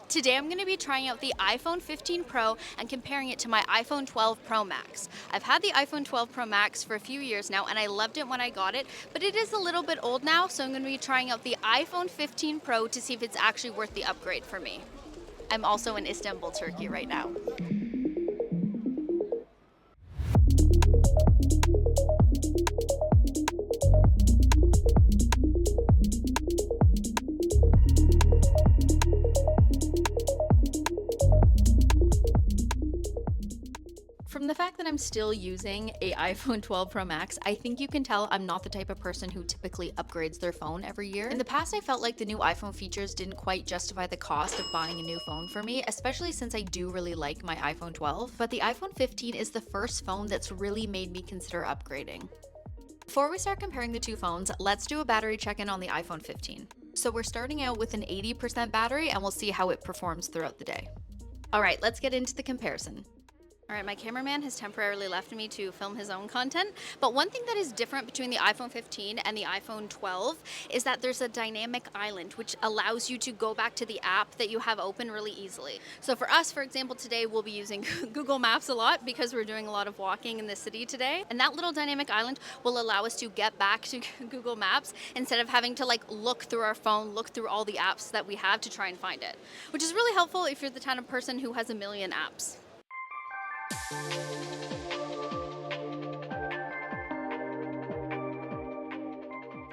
Today I'm going to be trying out the iPhone 15 Pro and comparing it to my iPhone 12 Pro Max. I've had the iPhone 12 Pro Max for a few years now and I loved it when I got it, but it is a little bit old now, so I'm going to be trying out the iPhone 15 Pro to see if it's actually worth the upgrade for me. I'm also in Istanbul, Turkey right now. From the fact that I'm still using a iPhone 12 Pro Max, I think you can tell I'm not the type of person who typically upgrades their phone every year. In the past, I felt like the new iPhone features didn't quite justify the cost of buying a new phone for me, especially since I do really like my iPhone 12. But the iPhone 15 is the first phone that's really made me consider upgrading. Before we start comparing the two phones, let's do a battery check-in on the iPhone 15. So we're starting out with an 80% battery and we'll see how it performs throughout the day. All right, let's get into the comparison. All right, my cameraman has temporarily left me to film his own content, but one thing that is different between the iPhone 15 and the iPhone 12 is that there's a dynamic island, which allows you to go back to the app that you have open really easily. So for us, for example, today we'll be using Google Maps a lot because we're doing a lot of walking in the city today, and that little dynamic island will allow us to get back to Google Maps instead of having to look through our phone, look through all the apps that we have to try and find it, which is really helpful if you're the kind of person who has a million apps.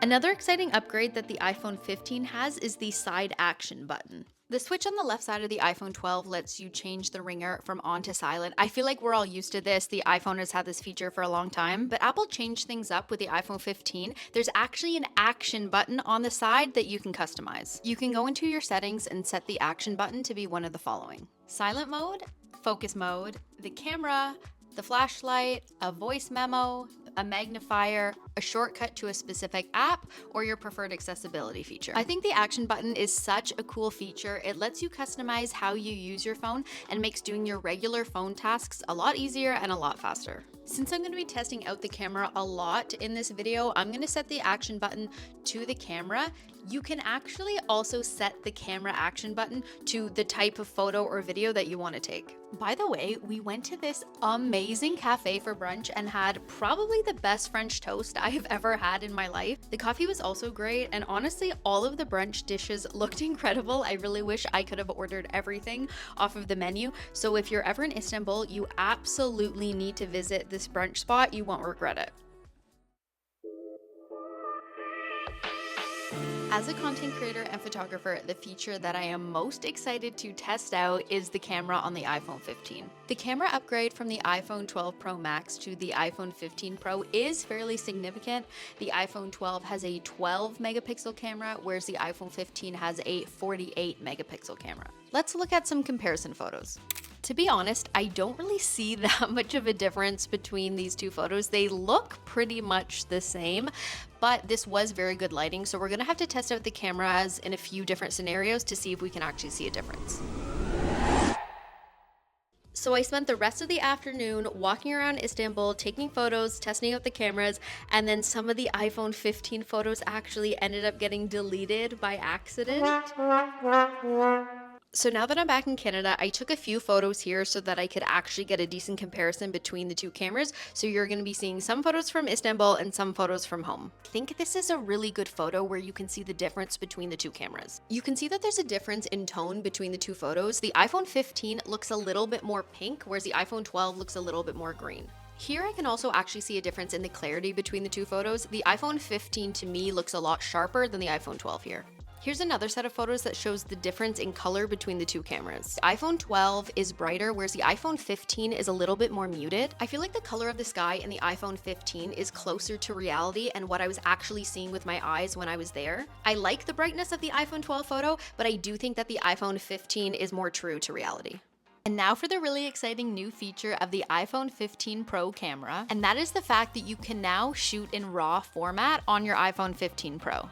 Another exciting upgrade that the iPhone 15 has is the side action button. The switch on the left side of the iPhone 12 lets you change the ringer from on to silent. I feel like we're all used to this. The iPhone has had this feature for a long time, but Apple changed things up with the iPhone 15. There's actually an action button on the side that you can customize. You can go into your settings and set the action button to be one of the following: silent mode, focus mode, the camera, the flashlight, a voice memo, a magnifier, a shortcut to a specific app, or your preferred accessibility feature. I think the action button is such a cool feature. It lets you customize how you use your phone and makes doing your regular phone tasks a lot easier and a lot faster. Since I'm going to be testing out the camera a lot in this video, I'm going to set the action button to the camera. You can actually also set the camera action button to the type of photo or video that you want to take. By the way, we went to this amazing cafe for brunch and had probably the best French toast I have ever had in my life. The coffee was also great, and honestly, all of the brunch dishes looked incredible. I really wish I could have ordered everything off of the menu. So if you're ever in Istanbul, you absolutely need to visit this brunch spot. You won't regret it. As a content creator and photographer, the feature that I am most excited to test out is the camera on the iPhone 15. The camera upgrade from the iPhone 12 Pro Max to the iPhone 15 Pro is fairly significant. The iPhone 12 has a 12 megapixel camera, whereas the iPhone 15 has a 48 megapixel camera. Let's look at some comparison photos. To be honest, I don't really see that much of a difference between these two photos. They look pretty much the same, but this was very good lighting, so we're gonna have to test out the cameras in a few different scenarios to see if we can actually see a difference. So I spent the rest of the afternoon walking around Istanbul, taking photos, testing out the cameras, and then some of the iPhone 15 photos actually ended up getting deleted by accident. So now that I'm back in Canada, I took a few photos here so that I could actually get a decent comparison between the two cameras. So you're going to be seeing some photos from Istanbul and some photos from home. I think this is a really good photo where you can see the difference between the two cameras. You can see that there's a difference in tone between the two photos. The iPhone 15 looks a little bit more pink, whereas the iPhone 12 looks a little bit more green. Here I can also actually see a difference in the clarity between the two photos. The iPhone 15 to me looks a lot sharper than the iPhone 12 here. Here's another set of photos that shows the difference in color between the two cameras. The iPhone 12 is brighter, whereas the iPhone 15 is a little bit more muted. I feel like the color of the sky in the iPhone 15 is closer to reality and what I was actually seeing with my eyes when I was there. I like the brightness of the iPhone 12 photo, but I do think that the iPhone 15 is more true to reality. And now for the really exciting new feature of the iPhone 15 Pro camera, and that is the fact that you can now shoot in RAW format on your iPhone 15 Pro.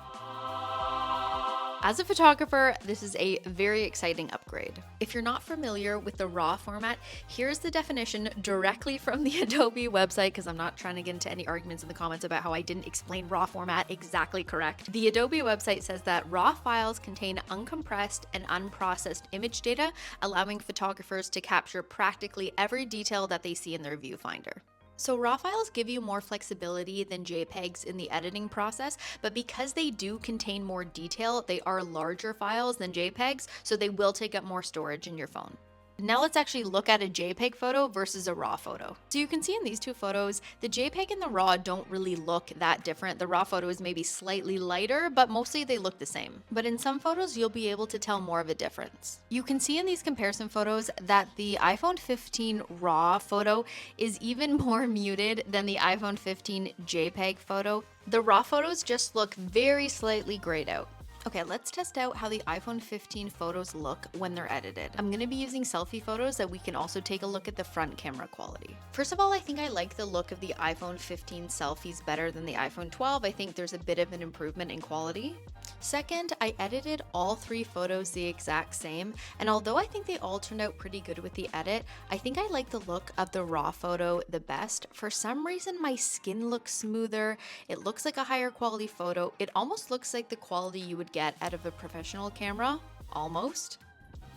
As a photographer, this is a very exciting upgrade. If you're not familiar with the RAW format, here's the definition directly from the Adobe website, because I'm not trying to get into any arguments in the comments about how I didn't explain RAW format exactly correct. The Adobe website says that RAW files contain uncompressed and unprocessed image data, allowing photographers to capture practically every detail that they see in their viewfinder. So RAW files give you more flexibility than JPEGs in the editing process, but because they do contain more detail, they are larger files than JPEGs, so they will take up more storage in your phone. Now let's actually look at a JPEG photo versus a RAW photo. So you can see in these two photos, the JPEG and the RAW don't really look that different. The RAW photo is maybe slightly lighter, but mostly they look the same. But in some photos, you'll be able to tell more of a difference. You can see in these comparison photos that the iPhone 15 RAW photo is even more muted than the iPhone 15 JPEG photo. The RAW photos just look very slightly grayed out. Okay, let's test out how the iPhone 15 photos look when they're edited. I'm gonna be using selfie photos that we can also take a look at the front camera quality. First of all, I think I like the look of the iPhone 15 selfies better than the iPhone 12. I think there's a bit of an improvement in quality. Second, I edited all three photos the exact same, and although I think they all turned out pretty good with the edit, I think I like the look of the RAW photo the best. For some reason, my skin looks smoother, it looks like a higher quality photo, it almost looks like the quality you would get out of a professional camera, almost.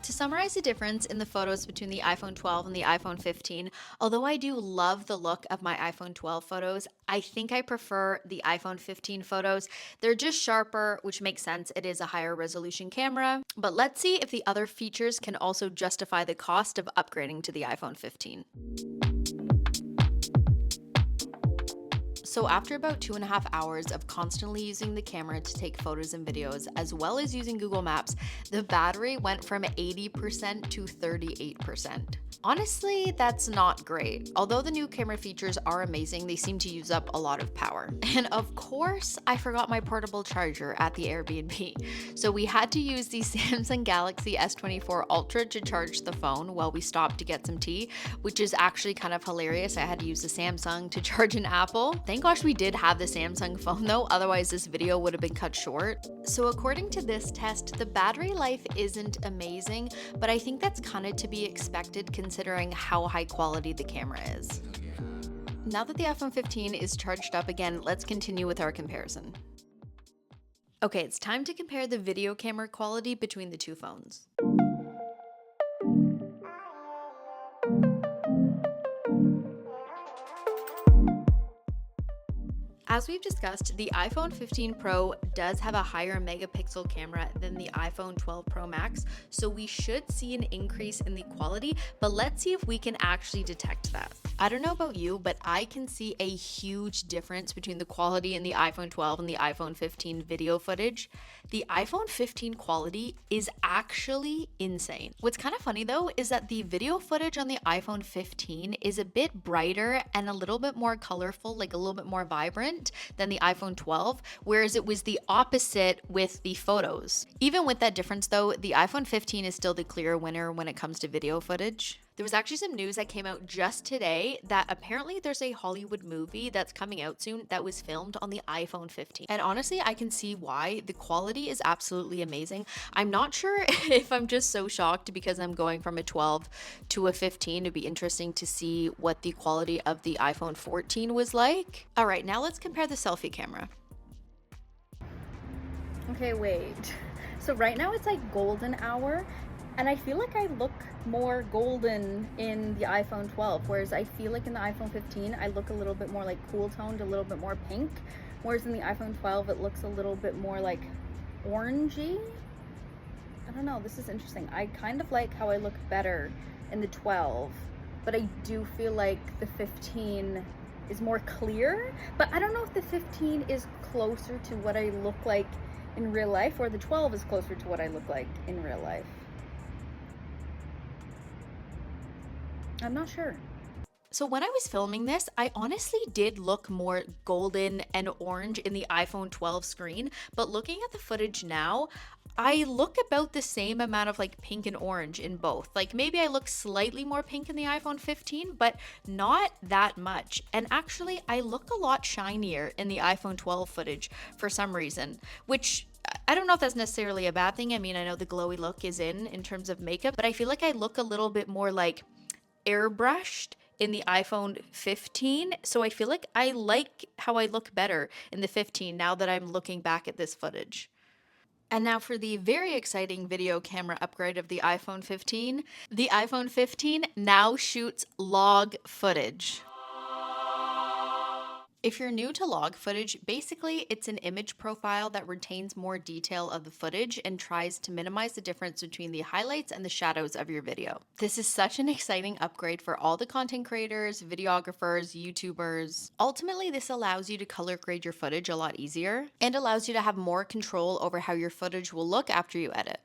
To summarize the difference in the photos between the iPhone 12 and the iPhone 15, although I do love the look of my iPhone 12 photos, I think I prefer the iPhone 15 photos. They're just sharper, which makes sense. It is a higher resolution camera. But let's see if the other features can also justify the cost of upgrading to the iPhone 15. So after about 2.5 hours of constantly using the camera to take photos and videos, as well as using Google Maps, the battery went from 80% to 38%. Honestly, that's not great. Although the new camera features are amazing, they seem to use up a lot of power. And of course, I forgot my portable charger at the Airbnb. So we had to use the Samsung Galaxy S24 Ultra to charge the phone while we stopped to get some tea, which is actually kind of hilarious. I had to use the Samsung to charge an Apple. Thank gosh we did have the Samsung phone though, otherwise this video would have been cut short. So according to this test, the battery life isn't amazing, but I think that's kind of to be expected considering how high quality the camera is. Now that the iPhone 15 is charged up again, let's continue with our comparison. Okay, it's time to compare the video camera quality between the two phones. As we've discussed, the iPhone 15 Pro does have a higher megapixel camera than the iPhone 12 Pro Max, so we should see an increase in the quality, but let's see if we can actually detect that. I don't know about you, but I can see a huge difference between the quality in the iPhone 12 and the iPhone 15 video footage. The iPhone 15 quality is actually insane. What's kind of funny though is that the video footage on the iPhone 15 is a bit brighter and a little bit more colorful, like a little bit more vibrant than the iPhone 12, whereas it was the opposite with the photos. Even with that difference though, the iPhone 15 is still the clear winner when it comes to video footage. There was actually some news that came out just today that apparently there's a Hollywood movie that's coming out soon that was filmed on the iPhone 15. And honestly, I can see why. The quality is absolutely amazing. I'm not sure if I'm just so shocked because I'm going from a 12 to a 15. It'd be interesting to see what the quality of the iPhone 14 was like. All right, now let's compare the selfie camera. Okay, wait. So right now it's like golden hour. And I feel like I look more golden in the iPhone 12, whereas I feel like in the iPhone 15, I look a little bit more like cool toned, a little bit more pink. Whereas in the iPhone 12, it looks a little bit more like orangey. I don't know, this is interesting. I kind of like how I look better in the 12, but I do feel like the 15 is more clear. But I don't know if the 15 is closer to what I look like in real life, or the 12 is closer to what I look like in real life. I'm not sure. So when I was filming this, I honestly did look more golden and orange in the iPhone 12 screen, but looking at the footage now, I look about the same amount of like pink and orange in both. Like maybe I look slightly more pink in the iPhone 15, but not that much. And actually, I look a lot shinier in the iPhone 12 footage for some reason, which I don't know if that's necessarily a bad thing. I mean, I know the glowy look is in terms of makeup, but I feel like I look a little bit more like airbrushed in the iPhone 15. So I feel like how I look better in the 15 now that I'm looking back at this footage. And now for the very exciting video camera upgrade of the iPhone 15. The iPhone 15 now shoots log footage. If you're new to log footage, basically it's an image profile that retains more detail of the footage and tries to minimize the difference between the highlights and the shadows of your video. This is such an exciting upgrade for all the content creators, videographers, YouTubers. Ultimately, this allows you to color grade your footage a lot easier and allows you to have more control over how your footage will look after you edit.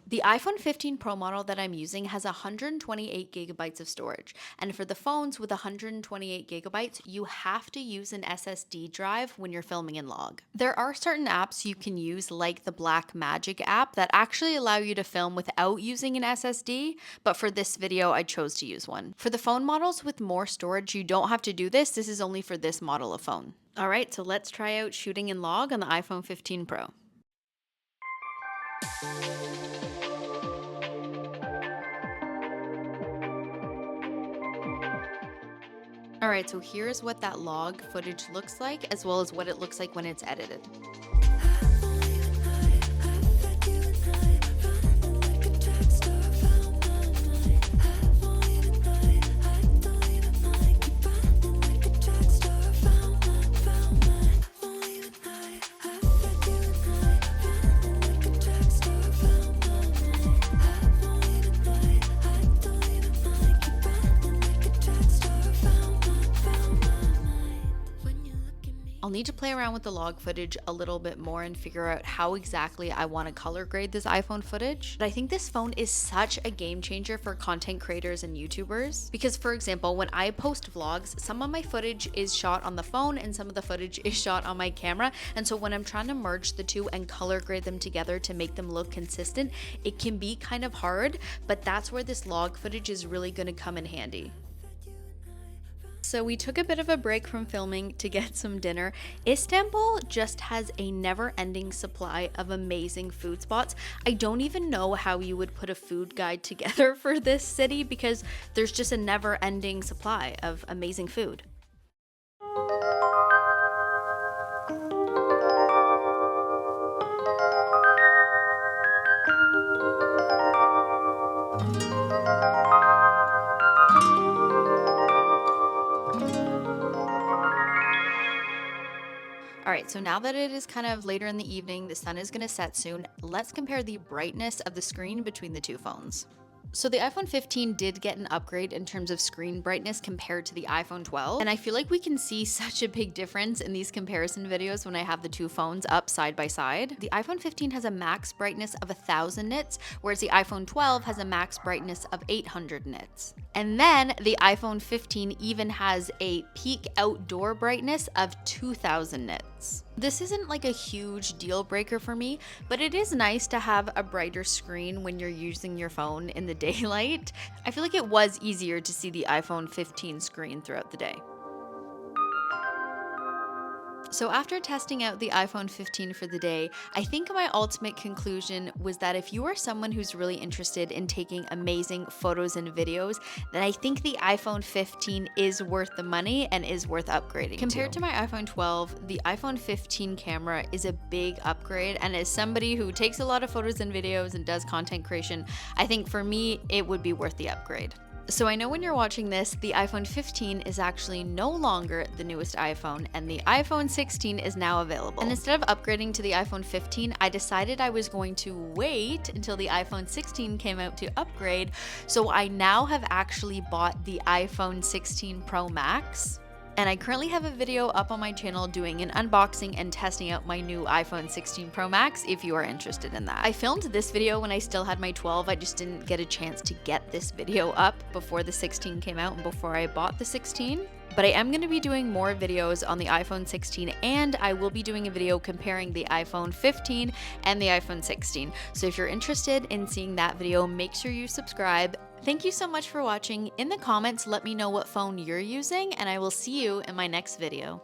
The iPhone 15 Pro model that I'm using has 128 gigabytes of storage, and for the phones with 128 gigabytes, you have to use an SSD drive when you're filming in log. There are certain apps you can use, like the Blackmagic app, that actually allow you to film without using an SSD, but for this video, I chose to use one. For the phone models with more storage, you don't have to do this. This is only for this model of phone. All right, so let's try out shooting in log on the iPhone 15 Pro. All right, so here's what that log footage looks like, as well as what it looks like when it's edited. I'll need to play around with the log footage a little bit more and figure out how exactly I want to color grade this iPhone footage. But I think this phone is such a game changer for content creators and YouTubers. Because for example, when I post vlogs, some of my footage is shot on the phone and some of the footage is shot on my camera. And so when I'm trying to merge the two and color grade them together to make them look consistent, it can be kind of hard, but that's where this log footage is really going to come in handy. So we took a bit of a break from filming to get some dinner. Istanbul just has a never-ending supply of amazing food spots. I don't even know how you would put a food guide together for this city because there's just a never-ending supply of amazing food. All right, so now that it is kind of later in the evening, the sun is going to set soon, let's compare the brightness of the screen between the two phones. So the iPhone 15 did get an upgrade in terms of screen brightness compared to the iPhone 12, and I feel like we can see such a big difference in these comparison videos when I have the two phones up side by side. The iPhone 15 has a max brightness of 1000 nits, whereas the iPhone 12 has a max brightness of 800 nits. And then the iPhone 15 even has a peak outdoor brightness of 2000 nits. This isn't like a huge deal breaker for me, but it is nice to have a brighter screen when you're using your phone in the daylight. I feel like it was easier to see the iPhone 15 screen throughout the day. So after testing out the iPhone 15 for the day, I think my ultimate conclusion was that if you are someone who's really interested in taking amazing photos and videos, then I think the iPhone 15 is worth the money and is worth upgrading. Compared to my iPhone 12, the iPhone 15 camera is a big upgrade, and as somebody who takes a lot of photos and videos and does content creation, I think for me, it would be worth the upgrade. So I know when you're watching this, the iPhone 15 is actually no longer the newest iPhone, and the iPhone 16 is now available. And instead of upgrading to the iPhone 15, I decided I was going to wait until the iPhone 16 came out to upgrade. So I now have actually bought the iPhone 16 Pro Max. And I currently have a video up on my channel doing an unboxing and testing out my new iPhone 16 Pro Max if you are interested in that. I filmed this video when I still had my 12, I just didn't get a chance to get this video up before the 16 came out and before I bought the 16. But I am going to be doing more videos on the iPhone 16, and I will be doing a video comparing the iPhone 15 and the iPhone 16. So if you're interested in seeing that video, make sure you subscribe. Thank you so much for watching. In the comments, let me know what phone you're using, and I will see you in my next video.